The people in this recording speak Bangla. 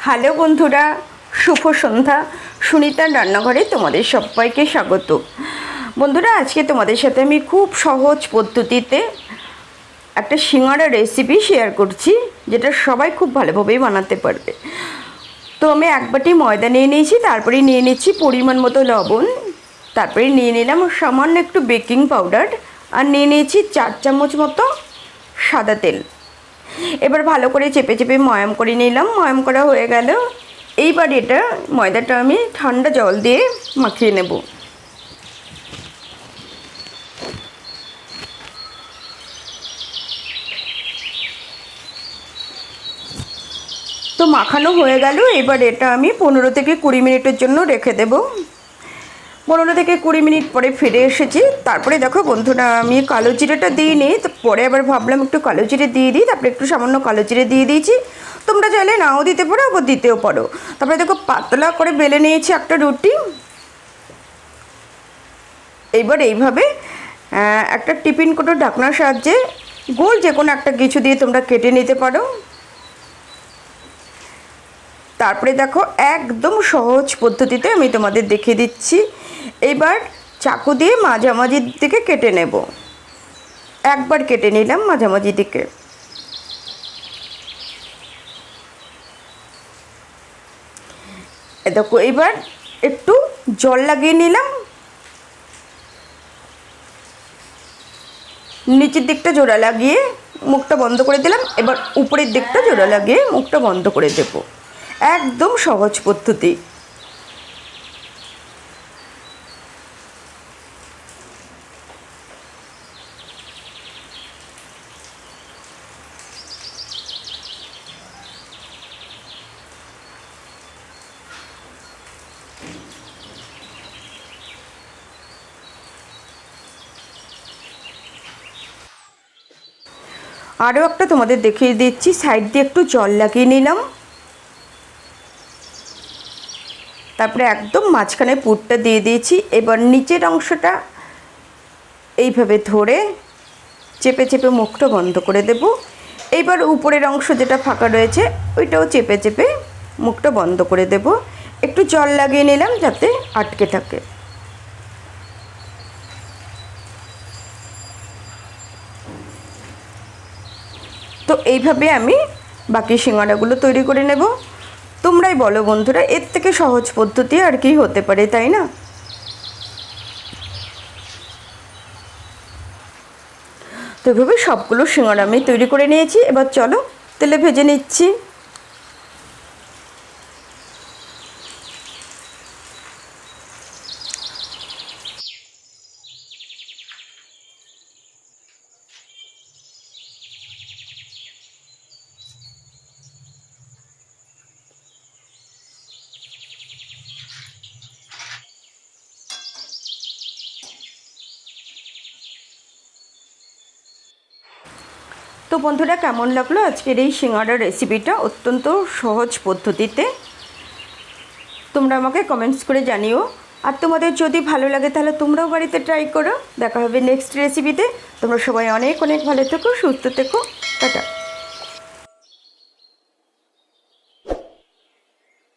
হ্যালো বন্ধুরা, শুভ সন্ধ্যা। সুনিতার রান্নাঘরে তোমাদের সবাইকে স্বাগত। বন্ধুরা, আজকে তোমাদের সাথে আমি খুব সহজ পদ্ধতিতে একটা সিঙ্গাড়া রেসিপি শেয়ার করছি, যেটা সবাই খুব ভালোভাবেই বানাতে পারবে। তো আমি এক বাটি ময়দা নিয়ে নিয়েছি, তারপরে নিয়ে নিচ্ছি পরিমাণ মতো লবণ, তারপরে নিয়ে নিলাম সামান্য একটু বেকিং পাউডার, আর নিয়ে নিয়েছি 4 চামচ মতো সাদা তেল। এবার ভালো করে চেপে চেপে ময়াম করে নিলাম। ময়াম করা হয়ে গেল। এইবার ময়দাটা আমি ঠান্ডা জল দিয়ে মাখিয়ে নেব। তো মাখানো হয়ে গেল। এবার এটা আমি 15 থেকে 20 মিনিটের জন্য রেখে দেব। 15 থেকে 20 মিনিট পরে ফিরে এসেছি। তারপরে দেখো বন্ধুরা, আমি কালো জিরেটা দিইনি, তো পরে আবার ভাবলাম একটু কালো জিরে দিয়ে দিই, তারপরে একটু সামান্য কালো জিরে দিয়ে দিয়েছি। তোমরা চাইলে নাও দিতে পারো, আবার দিতেও পারো। তারপরে দেখো পাতলা করে বেলে নিয়েছি একটা রুটি। এইবার এইভাবে একটা টিফিন কোটো ঢাকনার সাহায্যে গোল যে কোনো একটা কিছু দিয়ে তোমরা কেটে নিতে পারো। তারপরে দেখো একদম সহজ পদ্ধতিতে আমি তোমাদের দেখিয়ে দিচ্ছি। এবার চাকু দিয়ে মাঝামাঝি দিকে কেটে নেব। একবার কেটে নিলাম মাঝামাঝি দিকে। দেখো এবার একটু জল লাগিয়ে নিলাম, নিচের দিকটা জোড়া লাগিয়ে মুখটা বন্ধ করে দিলাম। এবার উপরের দিকটা জোড়া লাগিয়ে মুখটা বন্ধ করে দেব। একদম সহজ পদ্ধতি। আরও একটা তোমাদের দেখিয়ে দিচ্ছি। সাইড দিয়ে একটু জল লাগিয়ে নিলাম, তারপরে একদম মাঝখানে পুরটা দিয়ে দিয়েছি। এবার নিচের অংশটা এইভাবে ধরে চেপে চেপে মুখটা বন্ধ করে দেব। এইবার উপরের অংশ যেটা ফাঁকা রয়েছে ওইটাও চেপে চেপে মুখটা বন্ধ করে দেব। একটু জল লাগিয়ে নিলাম যাতে আটকে থাকে। তো এইভাবে আমি বাকি সিঙ্গাড়াগুলো তৈরি করে নেব। তোমরাই বলো বন্ধুরা, এর থেকে সহজ পদ্ধতি আর কি হতে পারে, তাই না? তো এভাবে সবগুলো সিঙ্গাড়া আমি তৈরি করে নিয়েছি। এবার চলো তেলে ভেজে নিচ্ছি। তো বন্ধুরা, কেমন লাগলো আজকের এই সিঙ্গাড়ার রেসিপিটা? অত্যন্ত সহজ পদ্ধতিতে। তোমরা আমাকে কমেন্টস করে জানিও। আর তোমাদের যদি ভালো লাগে তাহলে তোমরাও বাড়িতে ট্রাই করো। দেখা হবে নেক্সট রেসিপিতে। তোমরা সবাই অনেক অনেক ভালো থেকো, সুস্থ থেকো। টাটা।